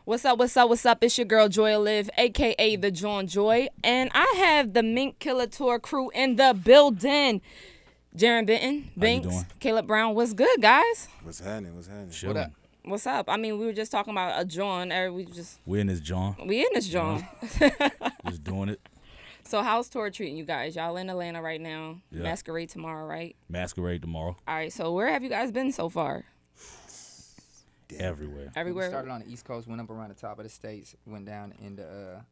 What's up, what's up, what's up? It's your girl Joy Live, aka the Jawn Joi, and I have the Mink Killa Tour crew in the building. Jarren Benton, Bingx, Caleb Brown. What's good, guys? What's happening? What's happening? What up? What's up? I mean, we were just talking about a Jawn. We in this Jawn. We in this Jawn. Just doing it. So how's tour treating you guys? Y'all in Atlanta right now. Yeah. Masquerade tomorrow, right? Masquerade tomorrow. All right. So where have you guys been so far? Everywhere. Everywhere. We started on the East Coast, went up around the top of the states, went down into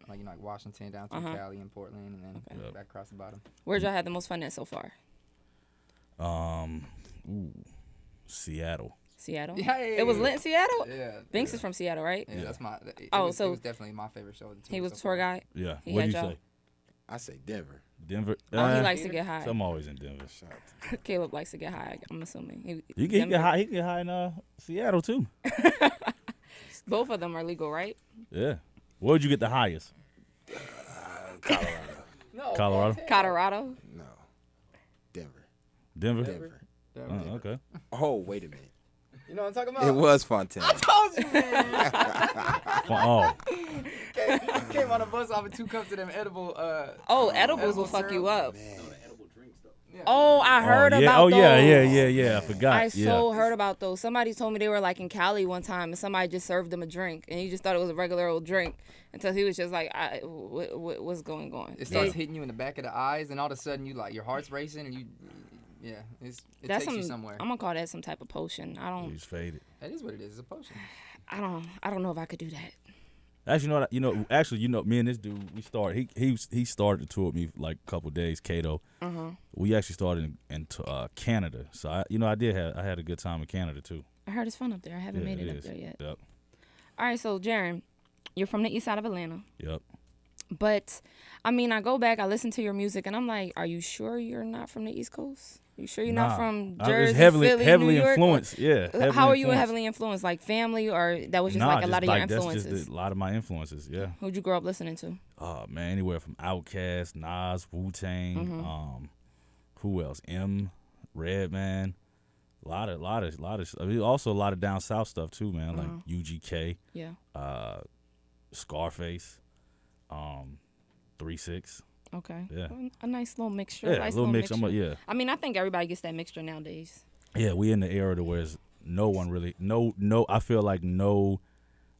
like Washington, down through Cali and Portland, and then back across the bottom. Where'd y'all have the most fun at so far? Seattle. Seattle. Yeah, It was lit in Seattle. Yeah. Bingx is from Seattle, right? Yeah, that's my. It Oh, was, so it was definitely my favorite show. Of the He was so tour far. guide. Yeah. He What had do you y'all? say? I say Denver. Denver. Oh, he likes to get high. So I'm always in Denver. Shout out to Caleb likes to get high. I'm assuming. He can get high. He can get high in Seattle too. Both of them are legal, right? Yeah. Where'd you get the highest? Colorado. No, Colorado? Montana. Colorado. No. Denver. Denver. Denver. Oh, okay. Oh, wait a minute. You know what I'm talking about? It was Fontana. I told you, man. Oh. Came on a bus off of 2 cups of them edible. Oh, edibles will edible fuck you syrup. up. Man. Oh, I heard yeah. about Oh those. yeah. I forgot. I yeah. so heard about those. Somebody told me they were like in Cali one time, and somebody just served them a drink, and he just thought it was a regular old drink until he was just like, "What's going on?" It starts hitting you in the back of the eyes, and all of a sudden you like your heart's racing, and it That's takes you somewhere. I'm gonna call that some type of potion. He's faded. That is what it is. It's a potion. I don't know if I could do that. Actually, me and this dude, we started. He started the tour with me like a couple days. Cato. We actually started in Canada, so I had a good time in Canada too. I heard it's fun up there. I haven't Yeah, made it up is. there yet. Yep. All right, so Jarren, you're from the east side of Atlanta. Yep. But, I mean, I go back, I listen to your music, and I'm like, are you sure you're not from the East Coast? You sure you're not from Jersey, It's heavily Philly, New York? influenced. Yeah. How are you heavily influenced? Like family, or that was just like a lot of your influences? That's just a lot of my influences, yeah. Who'd you grow up listening to? Oh, man, anywhere from Outkast, Nas, Wu-Tang, who else? Redman. Also a lot of down south stuff too, man, like UGK. Yeah. Scarface, 3-6. Okay. Yeah. A nice little mixture. Yeah, Nice little mix. mixture. Yeah. I mean, I think everybody gets that mixture nowadays. Yeah, we in the era to where no one really, I feel like no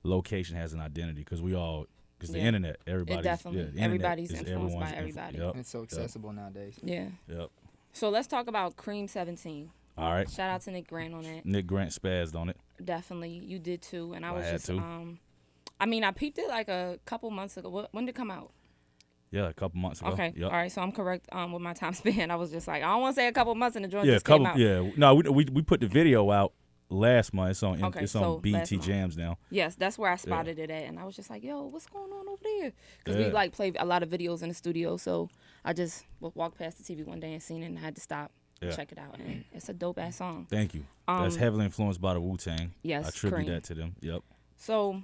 location has an identity because the internet, everybody's. Definitely. Yeah, the Everybody's internet is influenced by everyone's everybody. Yep. It's so accessible nowadays. Yeah. Yep. So let's talk about Cream 17. All right. Shout out to Nick Grant on that. Nick Grant spazzed on it. Definitely. You did too. And I Well, was I had just, to. I mean, I peeped it like a couple months ago. When did it come out? Yeah, a couple months ago. Okay. Yep. All right. So I'm correct with my time span. I was just like, I don't want to say a couple months, and the joint Yeah, a just couple. came out. Yeah. No, we put the video out last month. It's on. Okay, it's so on last BT month. Jams now. Yes, that's where I spotted it at, and I was just like, "Yo, what's going on over there?" Because we Yeah. like play a lot of videos in the studio, so I just walked past the TV one day and seen it, and I had to stop, and Yeah. check it out, and it's a dope ass song. Thank you. That's heavily influenced by the Wu-Tang. Yes, I attribute Cream. that to them. Yep. So,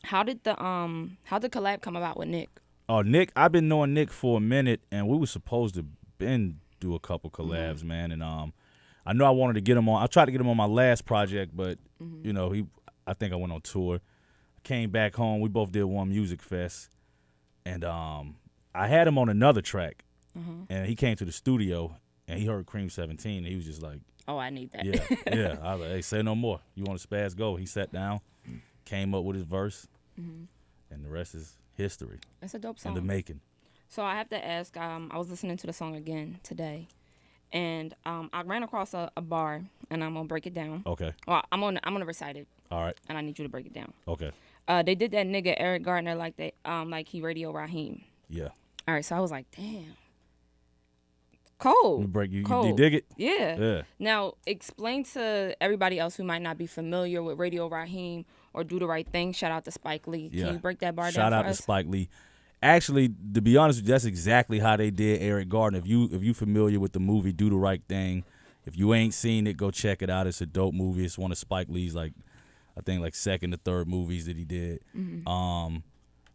how did the collab come about with Nick? Oh, Nick, I've been knowing Nick for a minute, and we were supposed to do a couple collabs, man. And I know I wanted to get him on. I tried to get him on my last project, but I think I went on tour. Came back home. We both did one music fest, and I had him on another track, and he came to the studio and he heard Cream 17, and he was just like, Oh, I need that. yeah, yeah. I was like, hey, say no more. You want to spaz? Go. He sat down, came up with his verse, and the rest is history It's a dope in song. the making. So I have to ask. I was listening to the song again today, and I ran across a bar, and I'm gonna break it down. Okay. Well, I'm gonna recite it, All right. and I need you to break it down. Okay. They did that nigga Eric Gardner like they like he Radio Raheem. Yeah. All right, so I was like, damn, cold. You cold. dig it? Yeah. Yeah. Now explain to everybody else who might not be familiar with Radio Raheem or Do the Right Thing. Shout out to Spike Lee. Yeah. Can you break that bar down Shout for out us? to Spike Lee. Actually, to be honest with you, that's exactly how they did Eric Gardner. If you familiar with the movie Do the Right Thing, if you ain't seen it, go check it out. It's a dope movie. It's one of Spike Lee's I think second or third movies that he did.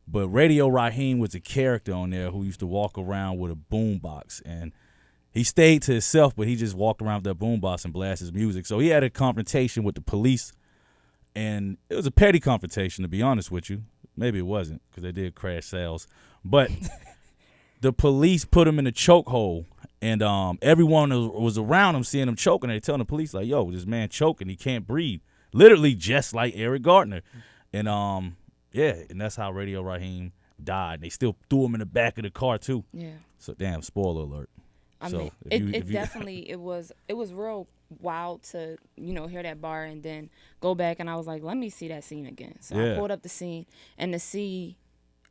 But Radio Raheem was a character on there who used to walk around with a boombox, and he stayed to himself, but he just walked around with that boombox and blast his music. So he had a confrontation with the police, and it was a petty confrontation, to be honest with you. Maybe it wasn't, because they did crash sales. But the police put him in a chokehold, and everyone was around him seeing him choking. They telling the police, like, yo, this man choking. He can't breathe. Literally just like Eric Gardner. And, and that's how Radio Raheem died. They still threw him in the back of the car, too. Yeah. So, damn, spoiler alert. I mean, it definitely, it was real wild to, hear that bar and then go back, and I was like, let me see that scene again. So I pulled up the scene, and to see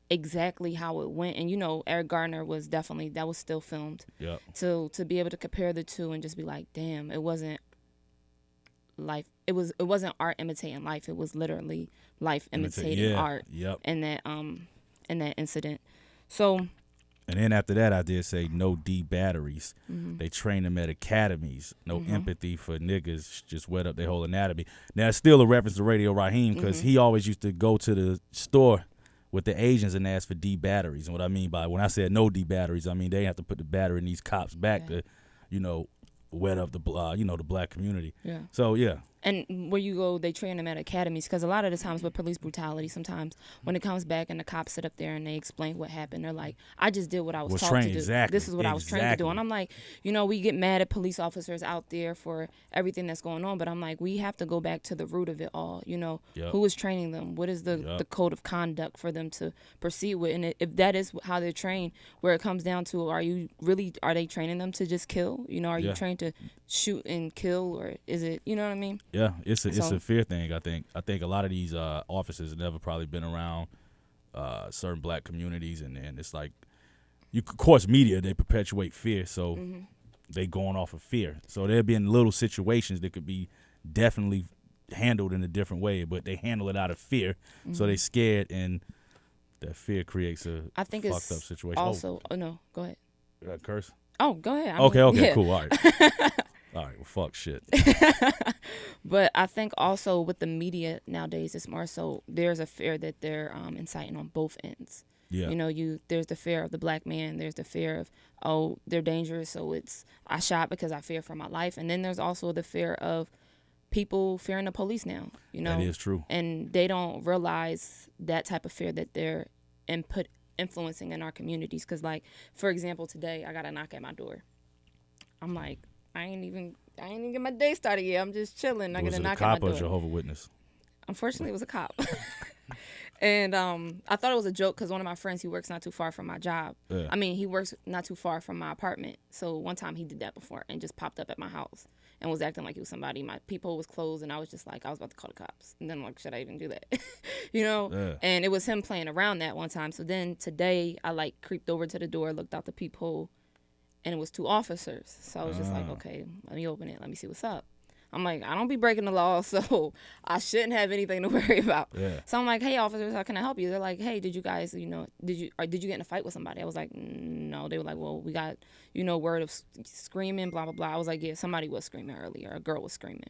exactly how it went, and Eric Gardner was definitely, that was still filmed. Yep. To be able to compare the two and just be like, damn, it wasn't life. It wasn't art imitating life. It was literally life imitating art. Yep. In that incident. So. And then after that, I did say no D batteries. Mm-hmm. They train them at academies. No empathy for niggas. Just wet up their whole anatomy. Now, it's still a reference to Radio Raheem, because he always used to go to the store with the Asians and ask for D batteries. And what I mean by when I said no D batteries, I mean they have to put the battery in these cops back to, wet up the the black community. Yeah. So yeah. And where you go, they train them at academies, because a lot of the times with police brutality, sometimes when it comes back and the cops sit up there and they explain what happened, they're like, I just did what I was taught to do. Exactly. This is what I was trained to do. And I'm like, we get mad at police officers out there for everything that's going on, but I'm like, we have to go back to the root of it all. Who is training them? What is the code of conduct for them to proceed with? And if that is how they're trained, where it comes down to, are they training them to just kill? Are you trained to shoot and kill, or is it, you know what I mean? Yeah, it's a fear thing. I think a lot of these officers have never probably been around certain black communities, and it's like, of course, media, they perpetuate fear, so they going off of fear. So there being little situations that could be definitely handled in a different way, but they handle it out of fear, so they scared, and that fear creates a fucked up situation. Also, no, go ahead. Curse? Oh, go ahead. Okay, cool, all right. All right, well, fuck shit. But I think also with the media nowadays, it's more so there's a fear that they're inciting on both ends. Yeah. There's the fear of the black man. There's the fear of, oh, they're dangerous, so I shot because I fear for my life. And then there's also the fear of people fearing the police now. That is true. And they don't realize that type of fear that they're influencing in our communities. Because, like, for example, today I got a knock at my door. I'm like, I ain't even get my day started yet. I'm just chilling. I get a knock at my door. Was it a cop or a Jehovah's Witness? Unfortunately, it was a cop. And I thought it was a joke, because one of my friends, he works not too far from my job. Yeah. I mean, he works not too far from my apartment. So one time he did that before and just popped up at my house and was acting like he was somebody. My peephole was closed, and I was just like, I was about to call the cops. And then I'm like, should I even do that? Yeah. And it was him playing around that one time. So then today I creeped over to the door, looked out the peephole, and it was 2 officers. So I was just like, okay, let me open it. Let me see what's up. I'm like, I don't be breaking the law, so I shouldn't have anything to worry about. Yeah. So I'm like, hey, officers, how can I help you? They're like, hey, did you guys, did you get in a fight with somebody? I was like, no. They were like, well, we got, word of screaming, blah, blah, blah. I was like, yeah, somebody was screaming earlier. A girl was screaming.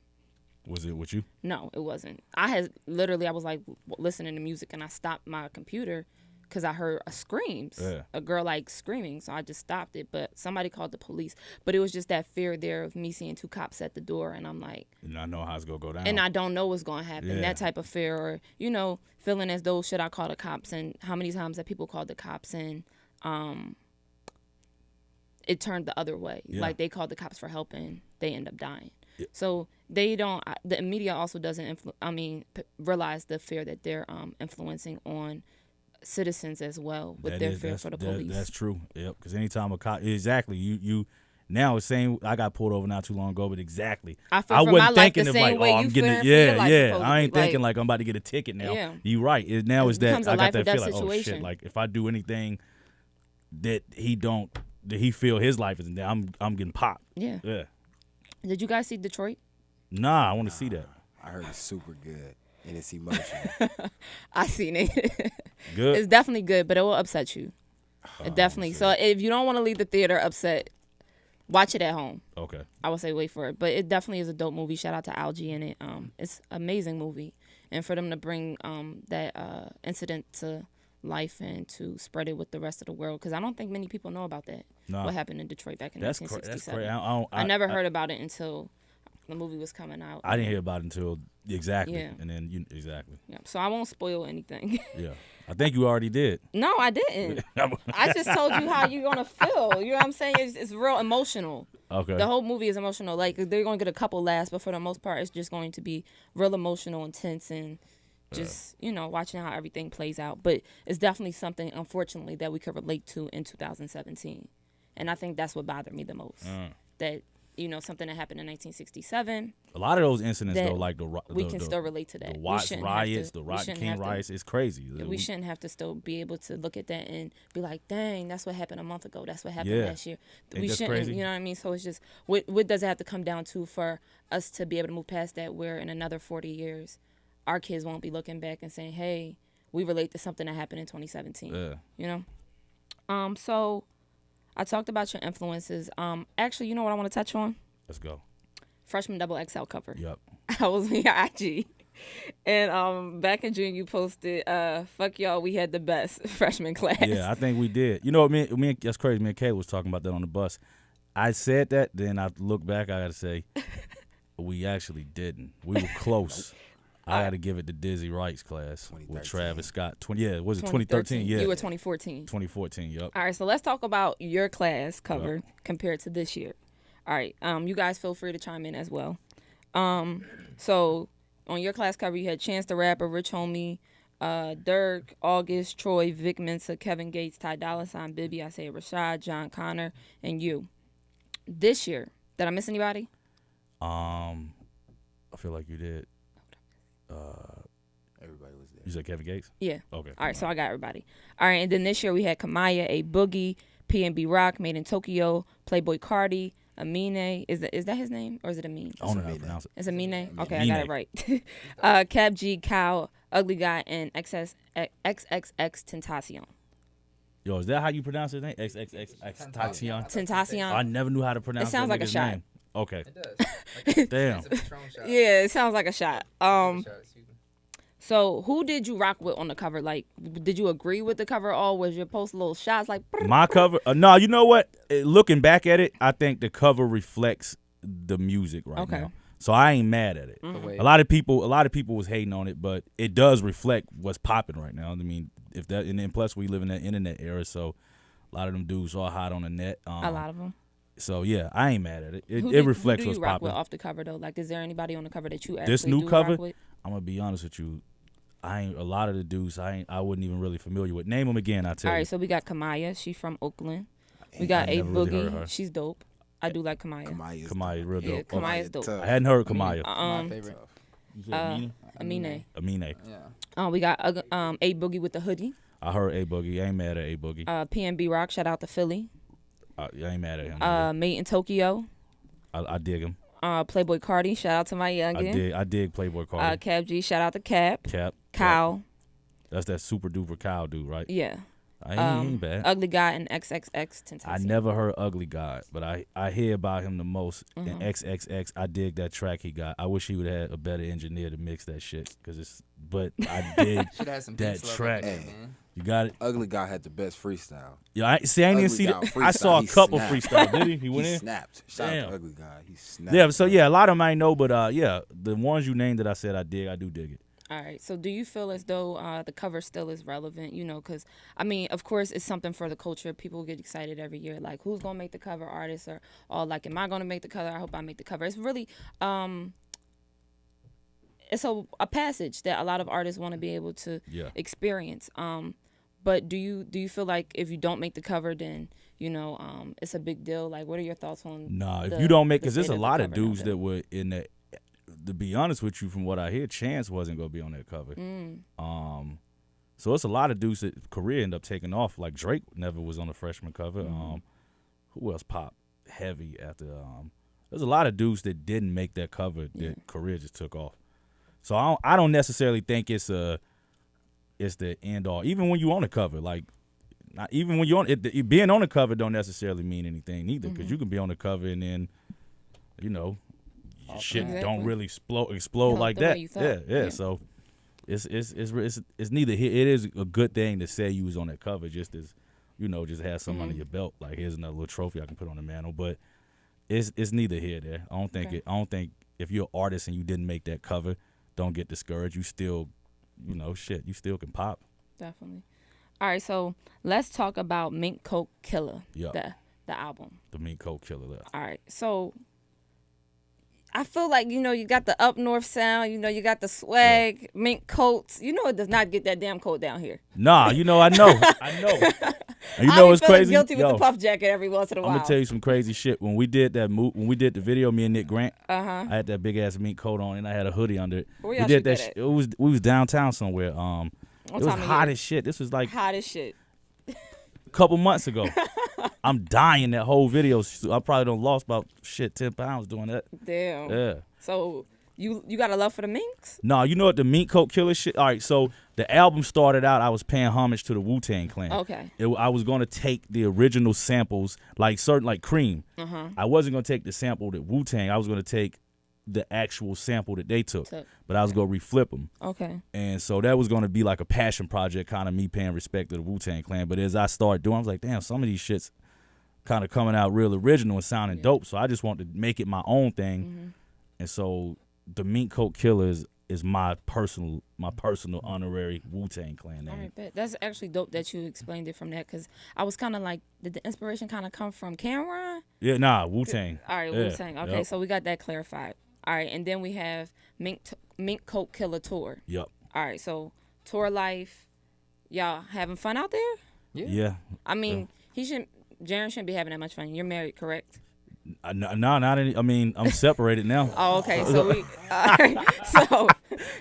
Was it with you? No, it wasn't. I was like listening to music, and I stopped my computer because I heard screams, a girl screaming. So I just stopped it, but somebody called the police. But it was just that fear there of me seeing 2 cops at the door, and I'm like, and I know how it's going to go down. And I don't know what's going to happen. That type of fear, or, feeling as though, should I call the cops? And how many times have people called the cops and it turned the other way. Yeah. Like, they called the cops for help and they end up dying. Yeah. So the media also doesn't, realize the fear that they're influencing on citizens as well with their fear for the police. That's true. Yep. Because anytime a cop, exactly, you now it's saying I got pulled over not too long ago, but exactly. I wasn't thinking of I'm getting it. Yeah. I ain't thinking like I'm about to get a ticket now. Yeah. You right. Now is that I got that feel like, oh shit, like if I do anything that he feel his life is in there, I'm getting popped. Yeah. Yeah. Did you guys see Detroit? Nah, I want to see that. I heard it's super good. And it's emotional. I seen it. Good. It's definitely good, but it will upset you. It definitely. So if you don't want to leave the theater upset, watch it at home. Okay. I would say wait for it, but it definitely is a dope movie. Shout out to Algie in it. It's an amazing movie, and for them to bring that incident to life and to spread it with the rest of the world, because I don't think many people know about that. No. What happened in Detroit back in 1967. That's crazy. I never heard about it until the movie was coming out. I didn't hear about it until Exactly. Yeah. And then exactly. Yeah. So I won't spoil anything. Yeah. I think you already did. No, I didn't. I just told you how you're gonna feel. You know what I'm saying? It's real emotional. Okay. The whole movie is emotional. Like they're gonna get a couple laughs, but for the most part, it's just going to be real emotional, intense, and just watching how everything plays out. But it's definitely something, unfortunately, that we could relate to in 2017, and I think that's what bothered me the most. That something that happened in 1967. A lot of those incidents, though, like we can still relate to that. The Watts riots, the Rotten King riots, it's crazy. We shouldn't have to still be able to look at that and be like, dang, that's what happened a month ago. That's what happened last year. We shouldn't, crazy? you know what I mean? So it's just, what does it have to come down to for us to be able to move past that, where in another 40 years, our kids won't be looking back and saying, hey, we relate to something that happened in 2017. Yeah. So I talked about your influences. Actually, you know what I want to touch on? Let's go. Freshman Double XL cover. Yep. I was on your IG. And back in June, you posted, fuck y'all, we had the best freshman class. Yeah, I think we did. You know what, me that's crazy. Me and Caleb was talking about that on the bus. I said that, then I look back, I got to say, we actually didn't. We were close. I got to give it to Dizzy Wright's class with Travis Scott. Was it 2013? Yeah. You were 2014. 2014, yep. All right, so let's talk about your class cover compared to this year. All right, you guys feel free to chime in as well. So on your class cover, you had Chance the Rapper, Rich Homie, Dirk, August, Troy, Vic Mensa, Kevin Gates, Ty Dolla $ign, Bibby, Isaiah Rashad, John Connor, and you. This year, did I miss anybody? I feel like you did. Everybody was there. You said Kevin Gates? Yeah. Okay. All right, so I got everybody. All right, and then this year we had Kamaya, A Boogie, PNB Rock, Made in Tokyo, Playboy Cardi, Amine. Is that his name, or is it Amine? I don't know how to pronounce it. It's Amine? Okay, I got it right. Cap G, Cow, Ugly Guy, and XXX Tentacion. Yo, is that how you pronounce his name? Tentacion? Tentacion. I never knew how to pronounce It sounds like a shot. name. Okay. It does. Damn. It's a Patron shot. Yeah, it sounds like a shot. Excuse me. So who did you rock with on the cover? Like, did you agree with the cover, or was your post little shots like? My cover? No, you know what? Looking back at it, I think the cover reflects the music right now. So I ain't mad at it. Mm-hmm. A lot of people was hating on it, but it does reflect what's popping right now. I mean, and then plus we live in that internet era, so a lot of them dudes are hot on the net. A lot of them. So yeah, I ain't mad at it. It reflects who do what's you rock popping. With off the cover though? Like, is there anybody on the cover that you actually This new do cover? rock with? I'm gonna be honest with you. I ain't a lot of the dudes. I wasn't even really familiar with. Name them again. I tell you. All right, so we got Kamaya. She's from Oakland. We got A never really heard Boogie. her. She's dope. I do like Kamaya. Kamaya, real dope. Yeah, Kamaya's dope. tough. I hadn't heard Kamaya. My favorite. Amine. Amine. Yeah. We got A Boogie with the hoodie. I heard A Boogie. I ain't mad at A Boogie. PNB Rock. Shout out to Philly. I ain't mad at him. Made in Tokyo. I dig him. Playboy Cardi. Shout out to my youngin. I dig Playboy Cardi. Cap G. Shout out to Cap. Cow. That's that super duper cow dude, right? Yeah. I ain't bad. Ugly Guy and XXX Tentacion. I never heard Ugly God, but I hear about him the most. And XXX, I dig that track he got. I wish he would have had a better engineer to mix that shit, but I dig that track. You got it. Ugly Guy had the best freestyle. Yeah, I didn't even see that. I saw a couple freestyle. Did he? He went in. Snapped. Shout out to Ugly Guy. He snapped. Yeah. So yeah, a lot of them I know, but yeah, the ones you named that I said I do dig it. All right. So do you feel as though the cover still is relevant? You know, because, I mean, of course, it's something for the culture. People get excited every year. Like, who's going to make the cover, artist, or like, am I going to make the cover? I hope I make the cover. It's really, it's a passage that a lot of artists want to be able to experience. But do you feel like if you don't make the cover, then, you know, it's a big deal? Like, what are your thoughts on if you don't make, because there's a lot of dudes that were in that. To be honest with you, from what I hear, Chance wasn't gonna be on that cover. So it's a lot of dudes that career ended up taking off. Like Drake never was on the freshman cover. Who else popped heavy after? There's a lot of dudes that didn't make that cover that career just took off. So I don't necessarily think it's the end all. Even when you on the cover, like not even when you on it, being on the cover don't necessarily mean anything either, because you can be on the cover and then, you know. Shit don't really explode like that. Yeah. So it's neither here. It is a good thing to say you was on that cover, just as, you know, just have something under your belt. Like, here's another little trophy I can put on the mantle. But it's neither here or there. I don't think if you're an artist and you didn't make that cover, don't get discouraged. You still, you still can pop. Definitely. All right, so let's talk about Mink Coat Killa, Yeah. the album. The Mink Coat Killa. All right, so I feel like, you got the up north sound, you got the swag, mink coats. It does not get that damn coat down here. Nah, I know. And It's crazy? Guilty with the puff jacket every once in a while. I'm gonna tell you some crazy shit. When we did the video, me and Nick Grant, I had that big ass mink coat on and I had a hoodie under it. Where we y'all did shoot that. that at? We was downtown somewhere. It was hot as shit. This was like hot as shit. a couple months ago. I'm dying that whole video. I probably done lost about 10 pounds doing that. Damn. Yeah. So you got a love for the minks? No, you know what, the Mink Coat Killa shit. All right, so the album started out. I was paying homage to the Wu-Tang Clan. Okay. I was gonna take the original samples, like Cream. I wasn't gonna take the sample that Wu-Tang. I was gonna take the actual sample that they took. But I was gonna reflip them. Okay. And so that was gonna be like a passion project, kind of me paying respect to the Wu-Tang Clan. But as I started doing, I was like, damn, some of these shits kind of coming out real original and sounding dope. So I just wanted to make it my own thing. And so the Mink Coat Killa is my personal honorary Wu-Tang Clan name. All right, bet. That's actually dope that you explained it from that, because I was kind of like, did the inspiration kind of come from Cameron? Yeah, nah, Wu-Tang. All right, Yeah. Wu-Tang. Okay, so we got that clarified. All right, and then we have Mink Coat Killa Tour. Yep. All right, so tour life, y'all having fun out there? Yeah. I mean, Jarren shouldn't be having that much fun. You're married, correct? No, not any. I mean, I'm separated now. Oh, okay. So all right. So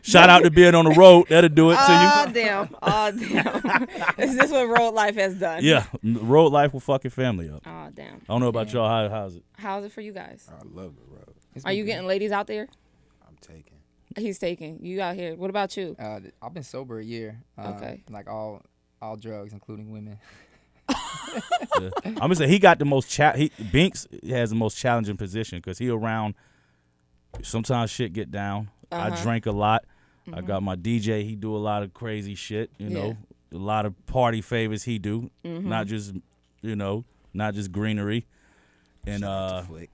shout out to being on the road. That'll do it to you. Oh damn. Is this what road life has done? Yeah, road life will fuck your family up. Oh damn. I don't know about y'all. How's it? How's it for you guys? I love the road. Are you getting ladies out there? I'm taking. He's taking. You out here. What about you? I've been sober a year. Okay. Like all drugs, including women. Yeah. I'm gonna say he got the most. Bingx has the most challenging position because he around. Sometimes shit get down. I drink a lot. I got my DJ. He do a lot of crazy shit. You know, a lot of party favors he do. Not just greenery. And Shout out to Flick.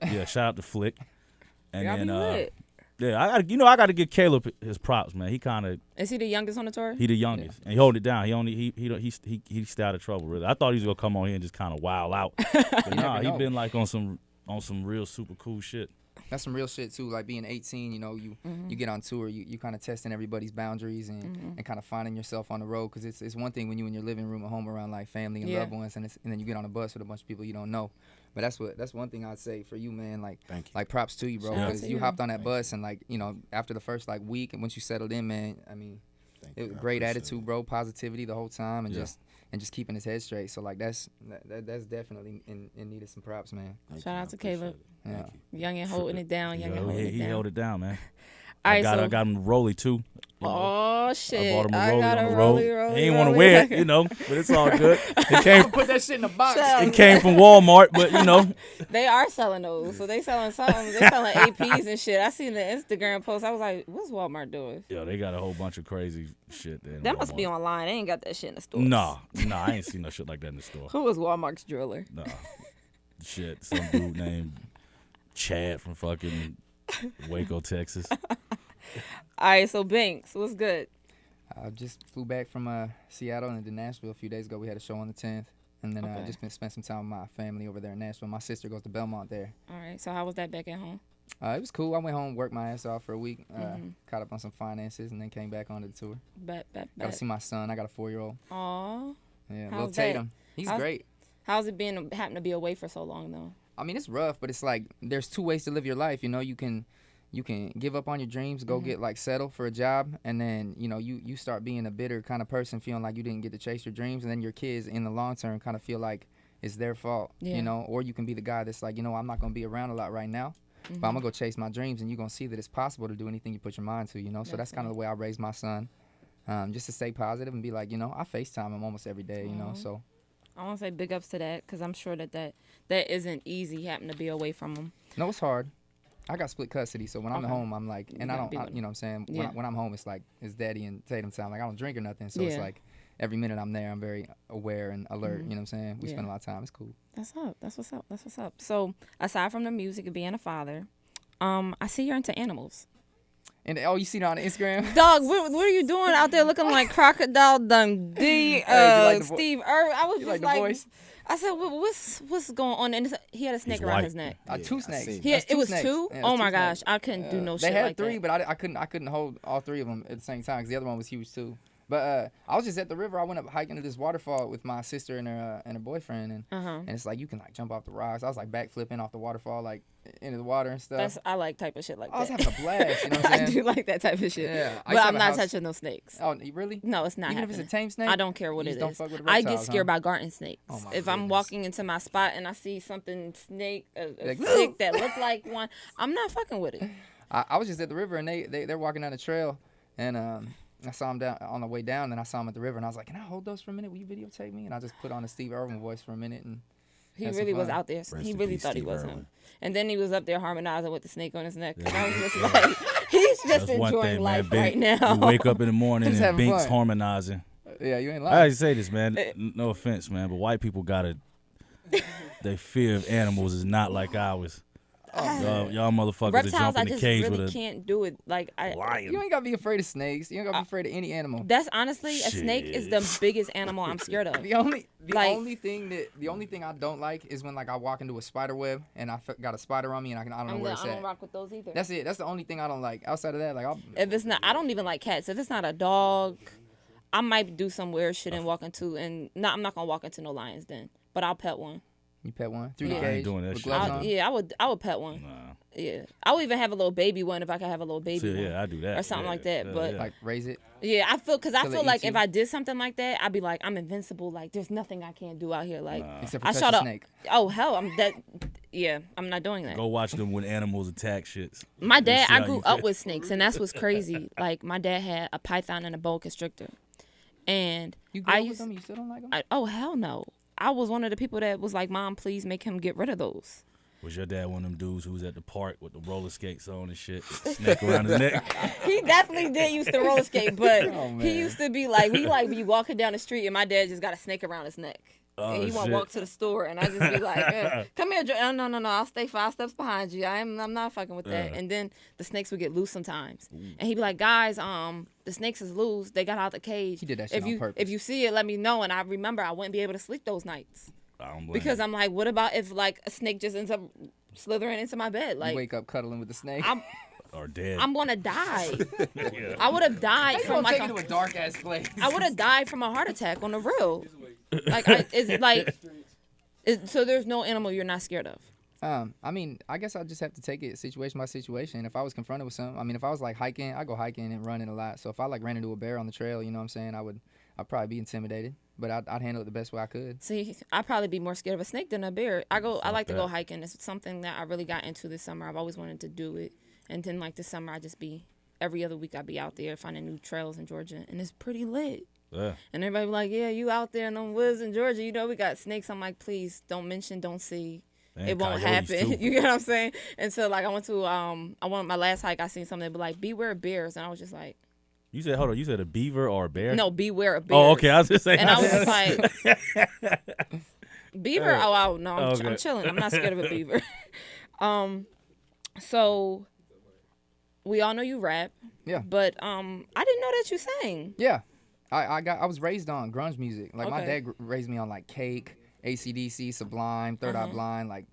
yeah, shout out to Flick. And Y'all then be lit. yeah, I gotta give Caleb his props, man. He kind of. Is he the youngest on the tour? He the youngest, and he hold it down. He stay out of trouble. Really, I thought he was gonna come on here and just kind of wild out. But nah, he been like on some real super cool shit. That's some real shit too. Like being 18, you get on tour, you kind of testing everybody's boundaries and kind of finding yourself on the road. Because it's one thing when you in your living room at home around like family and loved ones, and then you get on a bus with a bunch of people you don't know. But that's one thing I'd say for you, man. Like, thank you. Like props to you, bro. Because you hopped on that bus and like after the first like week and once you settled in, man. I mean, it was great attitude, bro. Positivity the whole time and just keeping his head straight. So like that's definitely in need of some props, man. Shout out to Caleb. Yeah. Young and holding it down. He held it down, man. All right, I got him Rolly too. Oh shit! I bought him a Rolly got on a the road. Rolly, He ain't want to wear it, but it's all good. It came. Put that shit in a box. It came from Walmart, but They are selling those, so they selling something. They selling APs and shit. I seen the Instagram post. I was like, "What's Walmart doing?" Yeah, they got a whole bunch of crazy shit there. That must be online. They ain't got that shit in the store. Nah, I ain't seen no shit like that in the store. Who was Walmart's jeweler? Nah, shit. Some dude named Chad from fucking Waco, Texas. All right, so Bingx, what's good? I just flew back from Seattle and to Nashville a few days ago. We had a show on the 10th. And then I just spent some time with my family over there in Nashville. My sister goes to Belmont there. All right, so how was that back at home? It was cool. I went home, worked my ass off for a week, caught up on some finances, and then came back onto the tour. Bet. Got to see my son. I got a 4-year-old. Aw. Yeah, How's little that? Tatum. He's great. How's it been having to be away for so long, though? I mean, it's rough, but it's like there's two ways to live your life. You can give up on your dreams, go get like settled for a job, and then you start being a bitter kind of person, feeling like you didn't get to chase your dreams, and then your kids in the long term kind of feel like it's their fault, or you can be the guy that's like, I'm not gonna be around a lot right now, but I'm gonna go chase my dreams, and you're gonna see that it's possible to do anything you put your mind to, so that's kind of the way I raised my son, just to stay positive and be like, I FaceTime him almost every day, so. I want to say big ups to that, because I'm sure that isn't easy having to be away from him. No, it's hard. I got split custody, so when I'm at home, I'm like, and I don't, you know what I'm saying? When I'm home, it's like, it's daddy and Tatum time. Like, I don't drink or nothing, so it's like, every minute I'm there, I'm very aware and alert, you know what I'm saying? We spend a lot of time. It's cool. That's what's up. So, aside from the music and being a father, I see you're into animals. And you seen it on Instagram? Dog, what are you doing out there looking like Crocodile Dundee, like Steve Irwin? I was You just like the voice? I said, what's going on? And he had a snake He's around white. his neck. Two I snakes. seen Yeah, That's it was snakes. two. Yeah, Oh it's my two snakes. gosh, I couldn't do no shit They had like three, that. but I couldn't hold all three of them at the same time because the other one was huge too. But I was just at the river. I went up hiking to this waterfall with my sister and her boyfriend, and it's like you can like jump off the rocks. I was like backflipping off the waterfall, like into the water and stuff. I like type of shit like I was that. having a blast. You know what I'm I saying? do like that type of shit. Yeah, I But used to I'm have a not house- touching no snakes. Oh, you really? No, it's not Even if happening. it's a tame snake? I don't care what You it just is. don't fuck with the I get reptiles, scared huh? by garden snakes. Oh, my If I'm goodness. walking into my spot and I see something snake, a Like, snake that look like one, I'm not fucking with it. I was just at the river and they're walking down the trail and I saw them down on the way down and I saw them at the river and I was like, can I hold those for a minute? Will you videotape me? And I just put on the Steve Irwin voice for a minute and He had some really was fun. out there. Rest He in really peace, thought he Steve was Irwin. him. And then he was up there harmonizing with the snake on his neck. And I was just like, he's just That's one enjoying thing, life man. right Bing, now. You wake up in the morning Just and having Bing's fun. harmonizing. yeah, you ain't I lying. always say this, man. No offense, man, but white people their fear of animals is not like ours. Y'all motherfuckers that Reptiles, jump I in the just cage really with a can't do it. Like You lion. ain't gotta be afraid of snakes. You ain't gotta be afraid of any animal. that's honestly a snake is the biggest animal I'm scared of. The only Like- only thing I don't like is when like I walk into a spider web and got a spider on me and I don't know where it's I don't at. rock with those either. That's it. That's the only thing I don't like. Outside of that, like If it's not, I don't even like cats. If it's not a dog, I might do some weird shit and walk into I'm not gonna walk into no lion's den, but I'll pet one. you pet one through Yeah. the I cage ain't doing that with shit. gloves I'll- on. Yeah, I would pet one. Nah. Yeah, I would even have a little baby one if I could have a little baby See, one. yeah, I do that. Or something Yeah, like that, yeah, but- yeah. Like raise it. Yeah, I feel Till it like eats if you? I did something like that, I'd be like I'm invincible. Like there's nothing I can't do out here. Like Except for I touch shot a up. snake. Oh hell, I'm that. Yeah, I'm not doing that. Go watch them when animals attack shits. My And dad, see I how grew you up feel. with snakes, and that's what's crazy. Like my dad had a python and a boa constrictor, and You grew I up with used. them? You still don't like them? Oh hell no! I was one of the people that was like, "Mom, please make him get rid of those." Was your dad one of them dudes who was at the park with the roller skates on and shit, snake around his neck? He definitely did used to roller skate, but Oh, man. he used to be like, we like be walking down the street, and my dad just got a snake around his neck. Oh, And he want shit. to walk to the store, and I just be like, "Come here, Joe." No, I'll stay 5 steps behind you. I'm not fucking with that. Yeah. And then the snakes would get loose sometimes, and he'd be like, "Guys, the snakes is loose. They got out the cage. He did that shit if on you purpose. if you see it, let me know." And I remember I wouldn't be able to sleep those nights I don't blame because you. I'm like, what about if like a snake just ends up slithering into my bed? You Like wake up cuddling with the snake. Or dead. I'm gonna die. Yeah. I would have died They from gonna like take you to a dark ass place. I would have died from a heart attack on the real. So there's no animal you're not scared of. I mean, I guess I just have to take it situation by situation. If I was confronted with something, I mean, if I was like hiking, I go hiking and running a lot. So if I like ran into a bear on the trail, you know what I'm saying, I'd probably be intimidated, but I'd handle it the best way I could. See, I'd probably be more scared of a snake than a bear. I like to go that. hiking. It's something that I really got into this summer. I've always wanted to do it. And then like this summer, every other week I'd be out there finding new trails in Georgia, and it's pretty lit. Yeah. And everybody be like, "Yeah, you out there in the woods in Georgia, you know we got snakes." I'm like, "Please don't mention, don't see. And It won't coyotes, happen." too. You get what I'm saying? And so like I went my last hike, I seen something that be like, "Beware of bears," and I was just like, You said, hold on, you said a beaver or a bear? "No, beware of bears." Oh, okay. I was just saying. And I was just like, beaver? Oh, no, Okay. I'm chilling. I'm not scared of a beaver. So we all know you rap. Yeah. But I didn't know that you sang. Yeah, I was raised on grunge music. Like my Okay. dad raised me on like Cake, AC/DC, Sublime, Third Eye Blind, like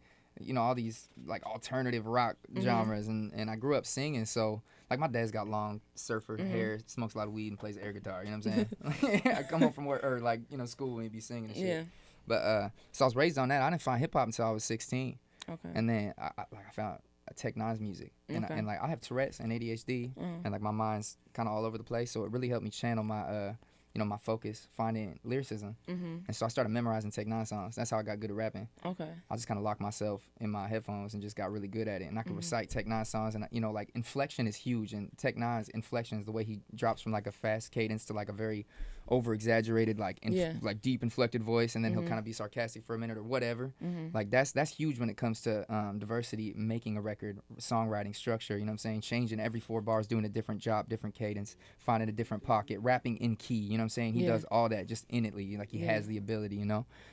all these like alternative rock genres, and I grew up singing. So like my dad's got long surfer hair, smokes a lot of weed, and plays air guitar. You know what I'm saying? I come home from work or like school and he'd be singing and shit. Yeah. But so I was raised on that. I didn't find hip hop until I was 16, Okay. and then I found Tech Nine's music, and, Okay. and like I have Tourette's and ADHD, and like my mind's kind of all over the place. So it really helped me channel my my focus, finding lyricism, and so I started memorizing Tech Nine songs. That's how I got good at rapping. Okay. I just kind of locked myself in my headphones and just got really good at it. And I could recite Tech Nine songs, and like inflection is huge. And Tech Nine's inflection is the way he drops from like a fast cadence to like a very over exaggerated like like deep inflected voice, and then he'll kind of be sarcastic for a minute or whatever. Like that's huge when it comes to diversity, making a record, songwriting, structure. You know what I'm saying? Changing every 4 bars, doing a different job, different cadence, finding a different pocket, rapping in key. You know what I'm saying? He does all that just innately, like he has the ability.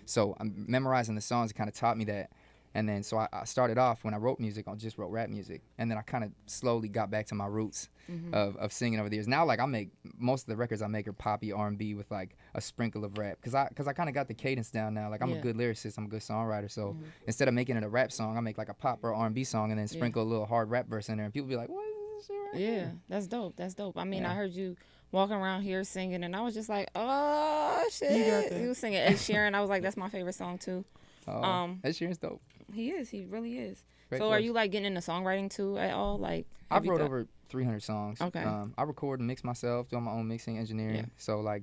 So I'm memorizing the songs. It kind of taught me that. And then so I started off when I wrote music, I just wrote rap music, and then I kind of slowly got back to my roots of singing over the years. Now like I make most of the records I make are poppy R&B with like a sprinkle of rap, cause I kind of got the cadence down now. Like I'm a good lyricist, I'm a good songwriter. So instead of making it a rap song, I make like a pop or R&B song and then sprinkle a little hard rap verse in there, and people be like, what is this shit right here? That's dope. That's dope. I mean, I heard you walking around here singing, and I was just like, oh shit. He was singing Ed Sheeran. I was like, that's my favorite song too. Ed Sheeran's dope. He is. He really is. Great so voice. are you like getting into songwriting too at all? Like I've wrote over 300 songs. Okay. I record and mix myself, doing my own mixing, engineering. Yeah. So like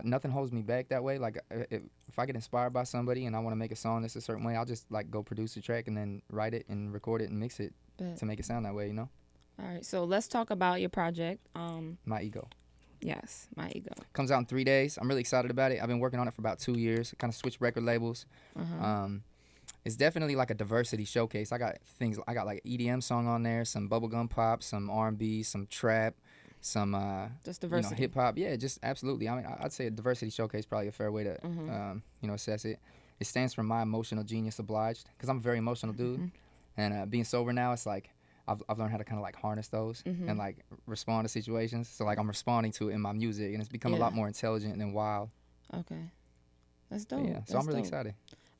nothing holds me back that way. Like if I get inspired by somebody and I want to make a song that's a certain way, I'll just like go produce a track and then write it and record it and mix it to make it sound that way, you know? All right. So let's talk about your project. My Ego. Yes, My Ego. Comes out in 3 days. I'm really excited about it. I've been working on it for about 2 years. Kind of switched record labels. It's definitely like a diversity showcase. I got like an EDM song on there, some bubblegum pop, some R&B, some trap, some just diversity, hip hop. Yeah, just absolutely. I mean, I'd say a diversity showcase probably a fair way to assess it. It stands for My Emotional Genius Obliged, because I'm a very emotional dude, and being sober now, it's like I've learned how to kind of like harness those and like respond to situations. So like I'm responding to it in my music, and it's become a lot more intelligent and wild. Okay, that's dope. Yeah, so I'm really excited.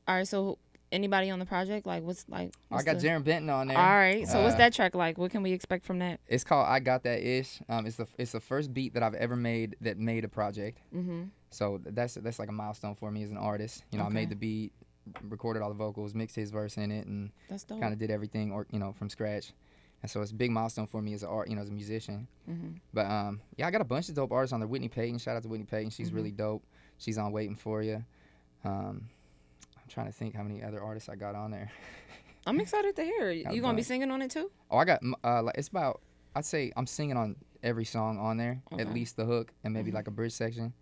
All right, so anybody on the project? Like, what's I got Jarren Benton on there. All right, so what's that track like? What can we expect from that? It's called I Got That Ish. It's the first beat that I've ever made that made a project. So that's like a milestone for me as an artist. You know, I made the beat, recorded all the vocals, mixed his verse in it, and kind of did everything from scratch. And so it's a big milestone for me as as a musician. But I got a bunch of dope artists on there. Whitney Payton, shout out to Whitney Payton. She's really dope. She's on Waiting For You. I'm trying to think how many other artists I got on there. I'm excited to hear it. You gonna be singing on it too? Oh, I got it's about, I'd say I'm singing on every song on there, at least the hook and maybe like a bridge section.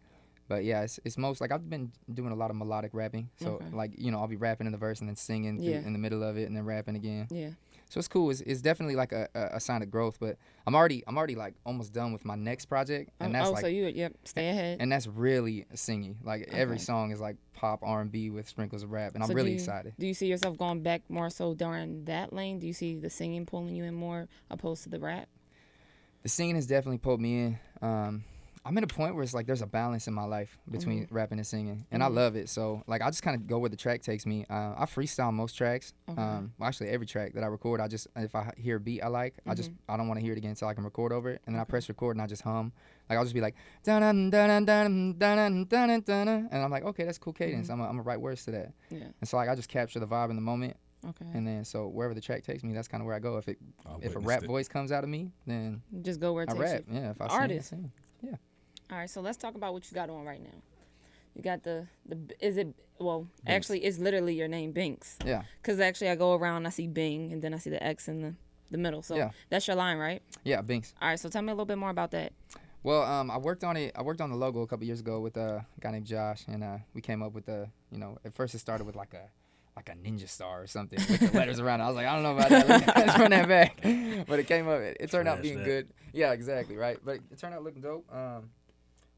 But yeah, it's most like I've been doing a lot of melodic rapping. So like I'll be rapping in the verse and then singing in the middle of it and then rapping again. Yeah. So it's cool. It's definitely like a sign of growth. But I'm already like almost done with my next project, and that's like so you stay ahead. And that's really singing. Like every song is like pop R&B with sprinkles of rap, and I'm really excited. Do you see yourself going back more so during that lane? Do you see the singing pulling you in more opposed to the rap? The singing has definitely pulled me in. I'm at a point where it's like there's a balance in my life between rapping and singing, and I love it. So like I just kind of go where the track takes me. I freestyle most tracks. Well, actually every track that I record, if I hear a beat I like, I don't want to hear it again until I can record over it, and then I press record and I just hum. Like I'll just be like dun dun dun dun dun dun dun, and I'm like, okay, that's cool cadence. I'm gonna write words to that. Yeah. And so like I just capture the vibe in the moment. Okay. And then so wherever the track takes me, that's kind of where I go. If a rap voice comes out of me, then just go where it takes rap. You. Yeah. If I Artist. sing. Yeah. All right, so let's talk about what you got on right now. You got actually, it's literally your name, Bingx. Yeah. Because actually, I go around, I see Bing, and then I see the X in the middle. So that's your line, right? Yeah, Bingx. All right, so tell me a little bit more about that. Well, I worked on it. I worked on the logo a couple years ago with a guy named Josh, and we came up with at first it started with like a ninja star or something with the letters around it. I was like, I don't know about that. Let's run that back. But it came up. It turned out being good. Yeah, exactly, right? But it turned out looking dope.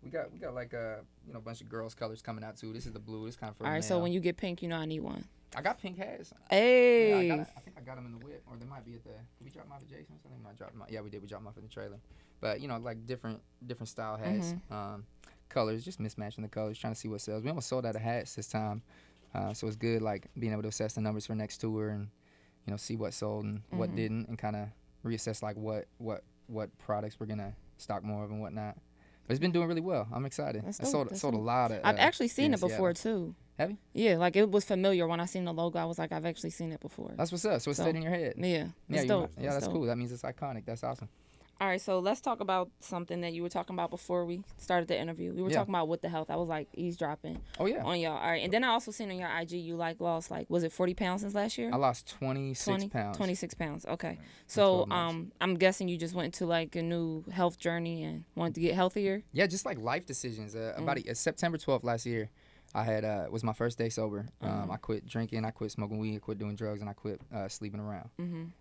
We got like a bunch of girls' colors coming out too. This is the blue. This kind of for all right. male. So when you get pink, I need one. I got pink hats. Hey. Yeah, I think I got them in the whip, or they might be at the. Did we drop them off at Jason's? I think we might drop them off. Yeah, we did. We dropped them off in the trailer. But like different style hats, colors, just mismatching the colors, trying to see what sells. We almost sold out of hats this time, so it's good like being able to assess the numbers for next tour and see what sold and what didn't, and kind of reassess like what products we're gonna stock more of and whatnot. But it's been doing really well. I'm excited. I sold a lot of. I've actually seen it before too. Have you? Yeah, like it was familiar when I seen the logo. I was like, I've actually seen it before. That's what's up. So it stayed in your head. Yeah, it's dope. Yeah, that's cool. That means it's iconic. That's awesome. All right, so let's talk about something that you were talking about before we started the interview. We were talking about What the Health. I was like eavesdropping. Oh yeah. On y'all. All right, and then I also seen on your IG you lost was it 40 pounds since last year? I lost 26 pounds. 26 pounds. Okay. So I'm guessing you just went to like a new health journey and wanted to get healthier. Yeah, just like life decisions. About September 12th last year, I had was my first day sober. I quit drinking, I quit smoking weed, I quit doing drugs, and I quit sleeping around.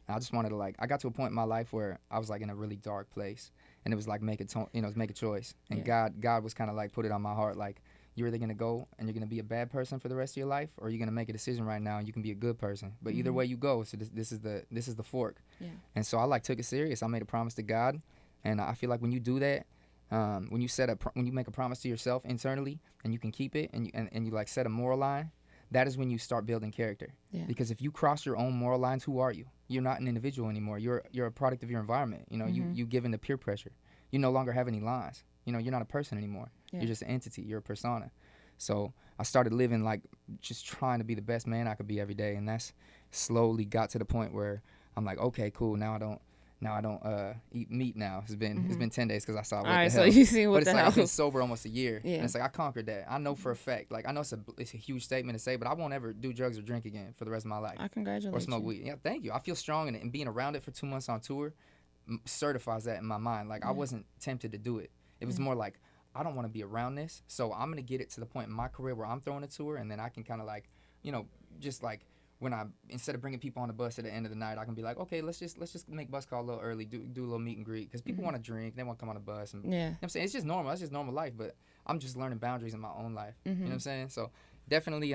I just wanted to I got to a point in my life where I was like in a really dark place, and it was like make a choice. And God was kind of like put it on my heart, like you're either gonna go and you're gonna be a bad person for the rest of your life, or you're gonna make a decision right now and you can be a good person. But either way you go, so this is the fork. Yeah. And so I took it serious. I made a promise to God, and I feel like when you do that, when you make a promise to yourself internally and you can keep it, and you like set a moral line, that is when you start building character. Yeah. Because if you cross your own moral lines, who are you? You're not an individual anymore. You're a product of your environment. You know, you give in to peer pressure. You no longer have any lines. You know, you're not a person anymore. Yeah. You're just an entity. You're a persona. So I started living like just trying to be the best man I could be every day, and that's slowly got to the point where I'm like, okay, cool. Now I don't eat meat now. It's been 10 days because I saw what all right, the hell. so you see what but it's the like hell. I've been sober almost a year. Yeah. And it's like I conquered that. I know for a fact. Like I know it's a huge statement to say, but I won't ever do drugs or drink again for the rest of my life. I congratulate or smoke you. weed. Yeah, thank you. I feel strong, and being around it for 2 months on tour certifies that in my mind. Like I wasn't tempted to do it. It was more like, I don't want to be around this, so I'm gonna get it to the point in my career where I'm throwing a tour, and then I can kind of like, you know, just like when instead of bringing people on the bus at the end of the night, I can be like, okay, let's just make bus call a little early, do a little meet and greet, because people want to drink, they want to come on the bus, and Yeah. you know what I'm saying, it's just normal. That's just normal life, but I'm just learning boundaries in my own life. You know what I'm saying? So definitely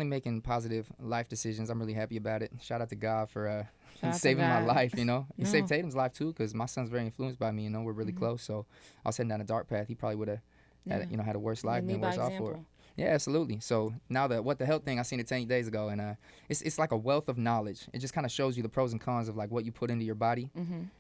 making positive life decisions. I'm really happy about it. Shout out to God for saving my life, you know. He saved Tatum's life too, because my son's very influenced by me, you know. We're really close, so I was heading down a dark path. He probably would have had a worse life, been worse off for it. Yeah, absolutely. So now the what the health thing, I seen it 10 days ago, and it's like a wealth of knowledge. It just kind of shows you the pros and cons of like what you put into your body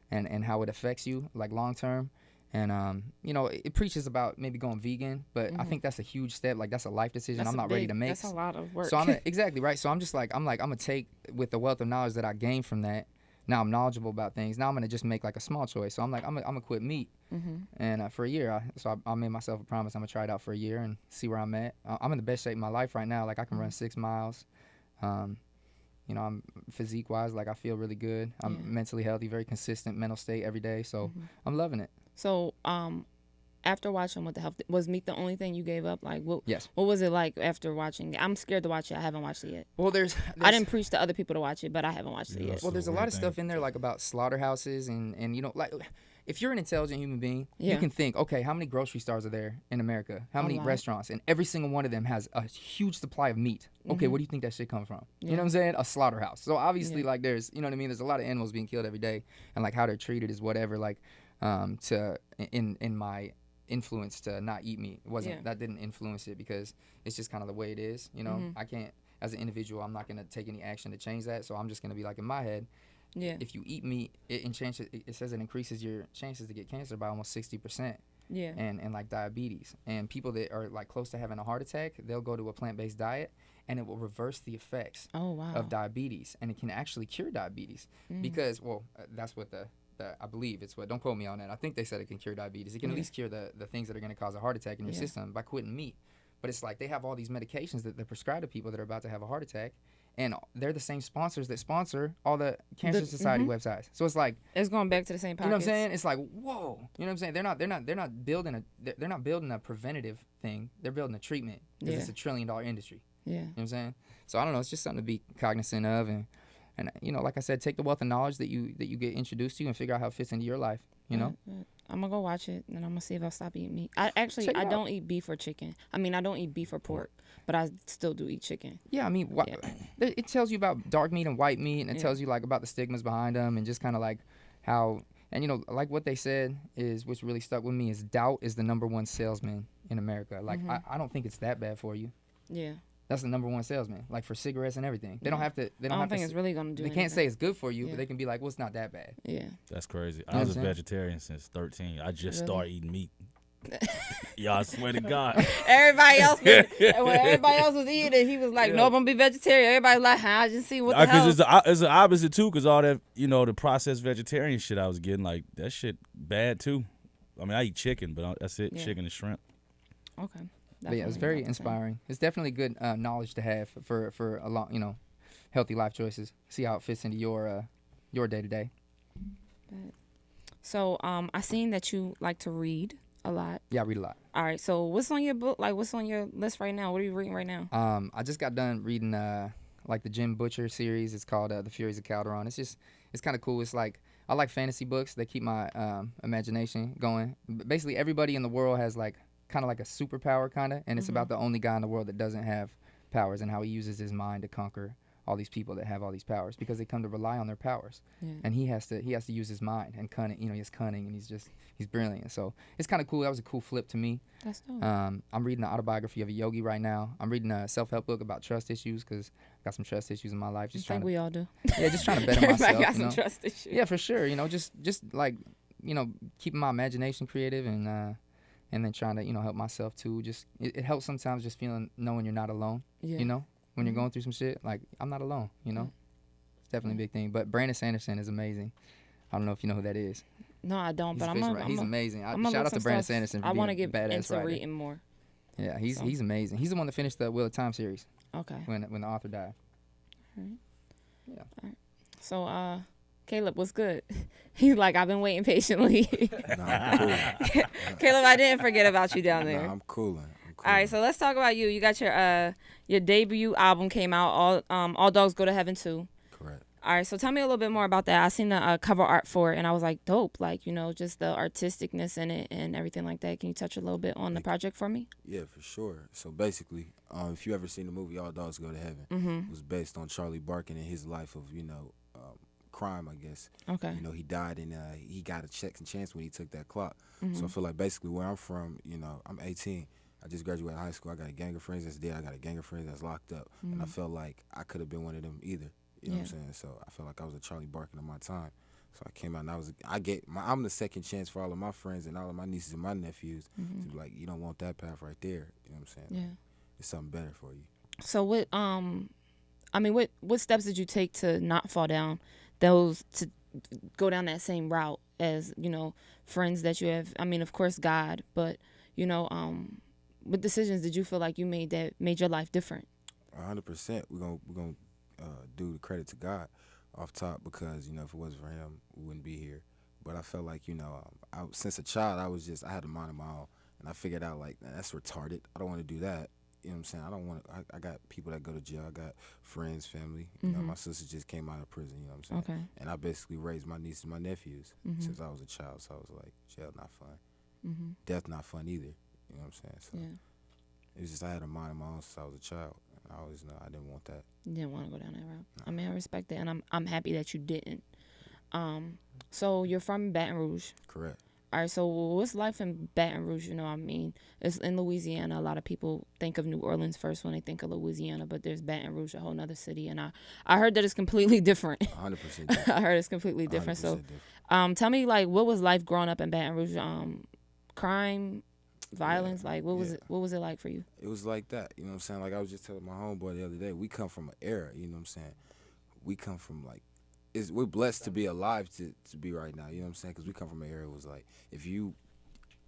and how it affects you like long term. And you know, it preaches about maybe going vegan, but I think that's a huge step. Like that's a life decision I'm not ready to make. That's a lot of work. So exactly right. So I'm gonna take with the wealth of knowledge that I gained from that. Now I'm knowledgeable about things. Now I'm gonna just make like a small choice. So I'm gonna quit meat, and for a year. I made myself a promise. I'm gonna try it out for a year and see where I'm at. I'm in the best shape of my life right now. Like I can run 6 miles. You know, I'm physique wise, like I feel really good. I'm mentally healthy, very consistent mental state every day. So I'm loving it. So after watching What the Health, was meat the only thing you gave up? Like what? Yes. What was it like after watching? I'm scared to watch it. I haven't watched it yet. Well, I didn't preach to other people to watch it, but I haven't watched it yet. Well, there's a lot of stuff in there like about slaughterhouses and you know, like if you're an intelligent human being, you can think, okay, how many grocery stores are there in America? How many restaurants? And every single one of them has a huge supply of meat. Okay, where do you think that shit come from? You know what I'm saying? A slaughterhouse. So obviously, like there's, you know what I mean? There's a lot of animals being killed every day, and like how they're treated is whatever. Like, in my influence to not eat meat, that didn't influence it because it's just kind of the way it is. You know, I can't, as an individual, I'm not gonna take any action to change that. So I'm just gonna be like in my head. Yeah. If you eat meat, it says it increases your chances to get cancer by almost 60%. Yeah. And like diabetes. And people that are like close to having a heart attack, they'll go to a plant-based diet and it will reverse the effects of diabetes, and it can actually cure diabetes because that's what I believe it's what, don't quote me on that. I think they said it can cure diabetes. It can at least cure the things that are going to cause a heart attack in your system by quitting meat. But it's like they have all these medications that they prescribe to people that are about to have a heart attack. And they're the same sponsors that sponsor all the Cancer Society websites. So it's like it's going back to the same pockets. You know what I'm saying? It's like, whoa. You know what I'm saying? They're not building a preventative thing. They're building a treatment because it's $1 trillion industry. Yeah. You know what I'm saying? So I don't know. It's just something to be cognizant of, and you know, like I said, take the wealth of knowledge that you get introduced to and figure out how it fits into your life. You know. I'm gonna go watch it, and I'm gonna see if I'll stop eating meat. I don't eat beef or chicken. I mean, I don't eat beef or pork, but I still do eat chicken. Yeah, I mean, it tells you about dark meat and white meat, and it tells you like about the stigmas behind them, and just kind of like how, and you know, like what they said is, which really stuck with me, is doubt is the #1 salesman in America. Like I don't think it's that bad for you. Yeah. That's the #1 salesman, like for cigarettes and everything. They don't have to. They don't I don't have think to, it's really gonna do. They can't say it's good for you, but they can be like, "Well, it's not that bad." Yeah, that's crazy. I was a vegetarian since 13. I just started eating meat. Yeah, I swear to God. Everybody else, when everybody else was eating it, he was like, "No, I'm gonna be vegetarian." Everybody's like, "I just see what the hell." Because it's the opposite too. Because all that, you know, the processed vegetarian shit I was getting, like that shit bad too. I mean, I eat chicken, but that's it. Yeah. Chicken and shrimp. Okay. But yeah, it's very inspiring. It's definitely good knowledge to have for a long, you know, healthy life choices. See how it fits into your day to day. So I seen that you like to read a lot. Yeah, I read a lot. All right. So what's on your book? Like, what's on your list right now? What are you reading right now? I just got done reading like the Jim Butcher series. It's called The Furies of Calderon. It's kind of cool. It's like I like fantasy books. They keep my imagination going. Basically, everybody in the world has like kind of like a superpower kind of, and it's about the only guy in the world that doesn't have powers and how he uses his mind to conquer all these people that have all these powers because they come to rely on their powers. And he has to use his mind and cunning. You know, he's cunning and he's brilliant. So it's kind of cool. That was a cool flip to me. That's dope. I'm reading the autobiography of a yogi right now. I'm reading a self-help book about trust issues because I got some trust issues in my life. I think we all do. Yeah, just trying to better Everybody myself. got some trust issues. Yeah, for sure. You know, just like, you know, keeping my imagination creative and then trying to, you know, help myself too. Just it helps sometimes just knowing you're not alone. Yeah. You know, when you're going through some shit, like I'm not alone. You know, it's definitely a big thing. But Brandon Sanderson is amazing. I don't know if you know who that is. No, I don't. He's But he's amazing. Shout Shout out to Brandon Sanderson. For I want to being get a badass into writer. reading more. Yeah, he's amazing. He's the one that finished the Wheel of Time series. Okay. When the author died. All right. Yeah. All right. So, Caleb, what's good? He's like, I've been waiting patiently. Nah, I'm cool. Caleb, I didn't forget about you down there. Nah, I'm cooling. All right, so let's talk about you. You got your debut album came out. All Dogs Go to Heaven too. Correct. All right, so tell me a little bit more about that. I seen the cover art for it, and I was like, dope. Like, you know, just the artisticness in it and everything like that. Can you touch a little bit on the project for me? Yeah, for sure. So basically, if you ever seen the movie All Dogs Go to Heaven, it was based on Charlie Barkin and his life of, you know, crime, I guess. Okay. You know, he died and he got a second chance when he took that clock. So I feel like basically where I'm from, you know, I'm 18. I just graduated high school. I got a gang of friends that's dead. I got a gang of friends that's locked up. And I felt like I could have been one of them either. You know what I'm saying? So I felt like I was a Charlie Barkin of my time. So I came out and I'm the second chance for all of my friends and all of my nieces and my nephews to be like, you don't want that path right there. You know what I'm saying? Yeah. It's something better for you. So what steps did you take to not fall down to go down that same route as, you know, friends that you have? I mean, of course, God, but, you know, what decisions did you feel like you made that made your life different? 100%. We're gonna do the credit to God off top because, you know, if it wasn't for him, we wouldn't be here. But I felt like, you know, since a child, I had a mind of my own. And I figured out, like, that's retarded. I don't want to do that. You know what I'm saying? I don't want to. I got people that go to jail. I got friends, family. You know, my sister just came out of prison. You know what I'm saying? Okay. And I basically raised my nieces and my nephews since I was a child. So I was like, jail not fun. Death not fun either. You know what I'm saying? So it was just I had a mind of my own since I was a child. And I always know I didn't want that. You didn't want to go down that route. I mean, I respect it, and I'm happy that you didn't. So you're from Baton Rouge. Correct. All right, so what's life in Baton Rouge? You know, I mean, it's in Louisiana. A lot of people think of New Orleans first when they think of Louisiana, but there's Baton Rouge, a whole nother city, and I heard that it's completely different. 100% different. I heard it's completely different. So, different. tell me, like, what was life growing up in Baton Rouge? Crime, violence, like, what was it like for you? It was like that. You know what I'm saying? Like I was just telling my homeboy the other day, we come from an era. You know what I'm saying? We come from like. We're blessed to be alive to be right now, you know what I'm saying? Because we come from an era it was like,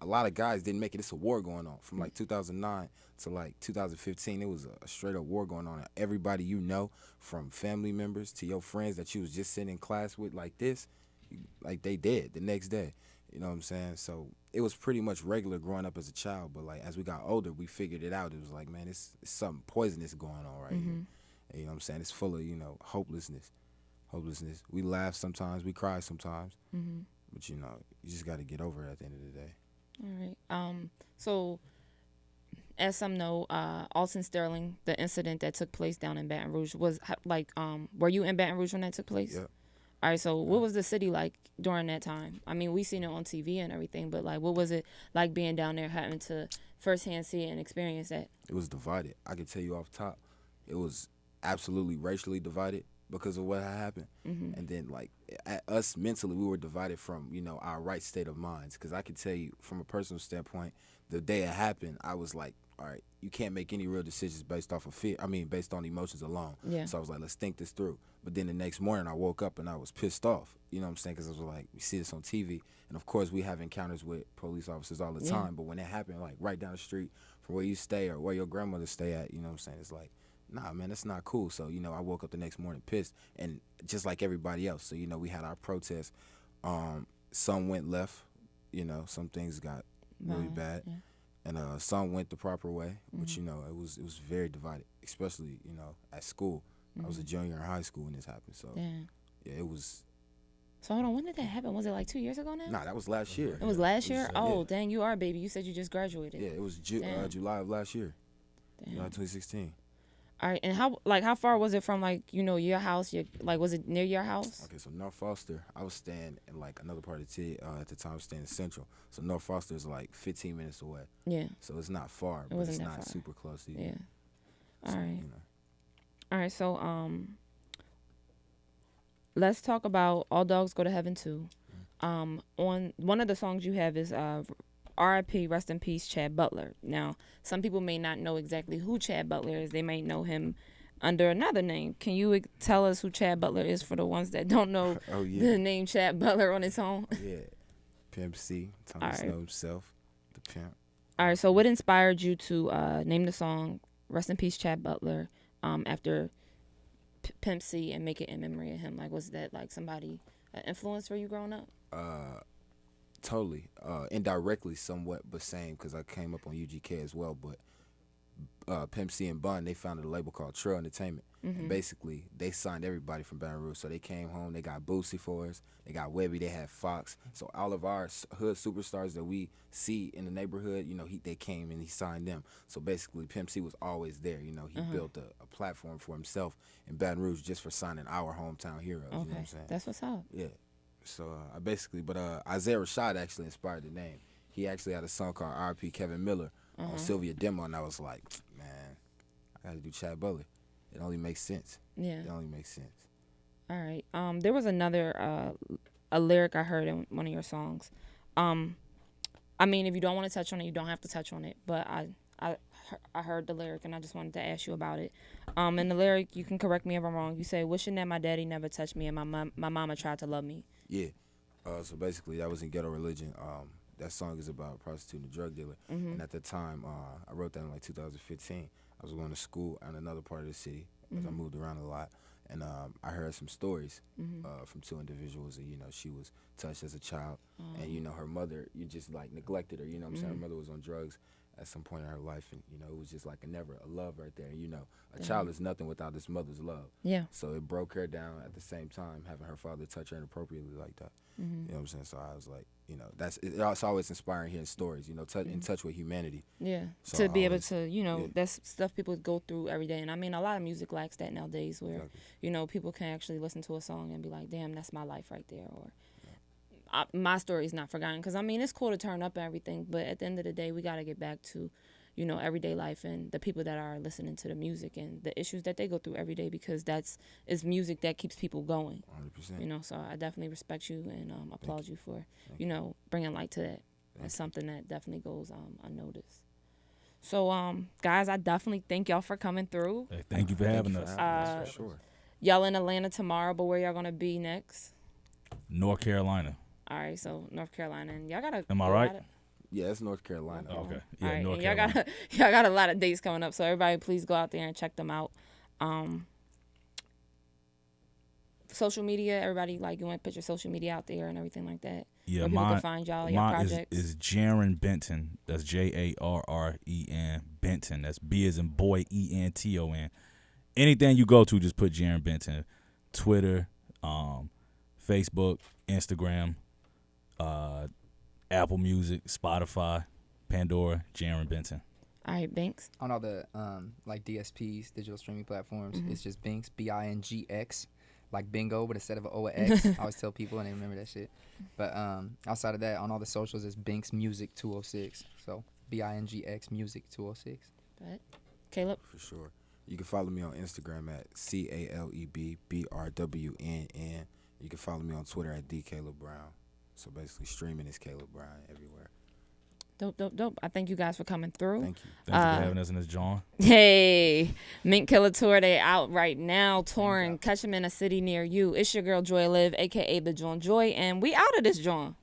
a lot of guys didn't make it. It's a war going on. From like 2009 to like 2015, it was a straight up war going on. Everybody you know, from family members to your friends that you was just sitting in class with like this, like they dead the next day. You know what I'm saying? So it was pretty much regular growing up as a child. But like as we got older, we figured it out. It was like, man, it's something poisonous going on right here. And, you know what I'm saying? It's full of, you know, hopelessness. We laugh sometimes, we cry sometimes, but you know, you just got to get over it at the end of the day. All right. So, as some know, Alton Sterling, the incident that took place down in Baton Rouge was like, were you in Baton Rouge when that took place? Yeah. All right. So, what was the city like during that time? I mean, we seen it on TV and everything, but like, what was it like being down there, having to firsthand see it and experience that? It was divided. I can tell you off top, it was absolutely racially divided. Because of what had happened. And then, like, at us mentally, we were divided from, you know, our right state of minds. Because I can tell you, from a personal standpoint, the day it happened, I was like, all right, you can't make any real decisions based off of fear. I mean, based on emotions alone. Yeah. So I was like, let's think this through. But then the next morning, I woke up and I was pissed off. You know what I'm saying? Because I was like, we see this on TV. And, of course, we have encounters with police officers all the time. But when it happened, like, right down the street from where you stay or where your grandmother stay at, you know what I'm saying? It's like, nah, man, that's not cool. So, you know, I woke up the next morning pissed, and just like everybody else. So, you know, we had our protests. Some went left, you know, some things got really bad, and some went the proper way. But, you know, it was very divided, especially, you know, at school. I was a junior in high school when this happened. So, yeah, it was So hold on, when did that happen? Was it like 2 years ago now? Nah, that was last year. It was last year? Oh, yeah. dang, you are a baby. You said you just graduated. Yeah, it was July of last year. Damn. July 2016. All right, and how far was it from your house? Was it near your house? Okay, so North Foster, I was staying in like another part of the at the time. I was staying in Central. So North Foster is like 15 minutes away. Yeah. So it's not far, but it's not super close either. Yeah. All so, right. All right, so let's talk about All Dogs Go to Heaven Too. On one of the songs you have is R.I.P. Rest in Peace Chad Butler. Now, some people may not know exactly who Chad Butler is. They might know him under another name. Can you tell us who Chad Butler is for the ones that don't know the name Chad Butler on its own? Yeah. Pimp C, Thomas Snow himself, the pimp. All right, so what inspired you to name the song Rest in Peace Chad Butler after Pimp C and make it in memory of him? Like, was that like somebody an influence for you growing up? Totally. Indirectly somewhat, but same, because I came up on UGK as well. But Pimp C and Bun, they founded a label called Trail Entertainment. And basically, they signed everybody from Baton Rouge. So they came home, they got Boosie for us, they got Webby, they had Fox. So all of our hood superstars that we see in the neighborhood, they came and he signed them. So basically, Pimp C was always there. He built a platform for himself in Baton Rouge just for signing our hometown heroes. Okay, you know what I'm saying? That's what's up. Yeah. So I basically, but Isaiah Rashad actually inspired the name. He actually had a song called R.I.P. Kevin Miller on Sylvia Demo, and I was like, man, I got to do Chad Butler. It only makes sense. Yeah. It only makes sense. All right. There was another a lyric I heard in one of your songs. I mean, if you don't want to touch on it, you don't have to touch on it. But I heard the lyric, and I just wanted to ask you about it. In the lyric, you can correct me if I'm wrong. You say, wishing that my daddy never touched me and my mama tried to love me. Yeah. So basically, that was in Ghetto Religion. That song is about a prostitute and a drug dealer. And at the time, I wrote that in like 2015. I was going to school in another part of the city because I moved around a lot. And I heard some stories from two individuals. And, she was touched as a child. And, her mother, you just, like, neglected her. You know what I'm saying? Her mother was on drugs at some point in her life. And, it was just like a love right there. A child is nothing without his mother's love. Yeah. So it broke her down at the same time, having her father touch her inappropriately like that. You know what I'm saying? So I was like, it's always inspiring hearing stories, in touch with humanity. Yeah. So to be able to, that's stuff people go through every day. And I mean, a lot of music lacks that nowadays where, people can actually listen to a song and be like, damn, that's my life right there. Or my story is not forgotten. Because, I mean, it's cool to turn up and everything. But at the end of the day, we got to get back to, everyday life and the people that are listening to the music and the issues that they go through every day, because it's music that keeps people going. 100%. So I definitely respect you and applaud you for, bringing light to that. That's something that definitely goes unnoticed. So, guys, I definitely thank y'all for coming through. Hey, thank you for having us. For sure. Y'all in Atlanta tomorrow, but where y'all going to be next? North Carolina. All right, so North Carolina. And y'all got to... Am I right? Yeah, it's North Carolina. Oh, okay. Yeah, all right, North and Carolina. y'all got a lot of dates coming up, so everybody please go out there and check them out. Social media, everybody, you want to put your social media out there and everything like that. Yeah, where people can find y'all, your projects. Is Jarren Benton. That's Jarren Benton. That's B as in boy, ENTON. Anything you go to, just put Jarren Benton. Twitter, Facebook, Instagram, Apple Music, Spotify, Pandora, Jarren Benton. All right, Bingx. On all the DSPs, digital streaming platforms, it's just Bingx, BINGX, like bingo, but instead of an O, an X. I always tell people and they remember that shit. But outside of that, on all the socials, it's Bingx Music 206. So BINGX Music 206. Right. Caleb? For sure. You can follow me on Instagram at CALEBBRWNN. You can follow me on Twitter at Caleb Brown. So basically, streaming is Caleb Brown everywhere. Dope. I thank you guys for coming through. Thank you. Thanks for having us in this, Jawn. Hey, Mink Killa Tour, they out right now touring. Catch them in a city near you. It's your girl Joy Live, a.k.a. the Jawn Joi, and we out of this, Jawn.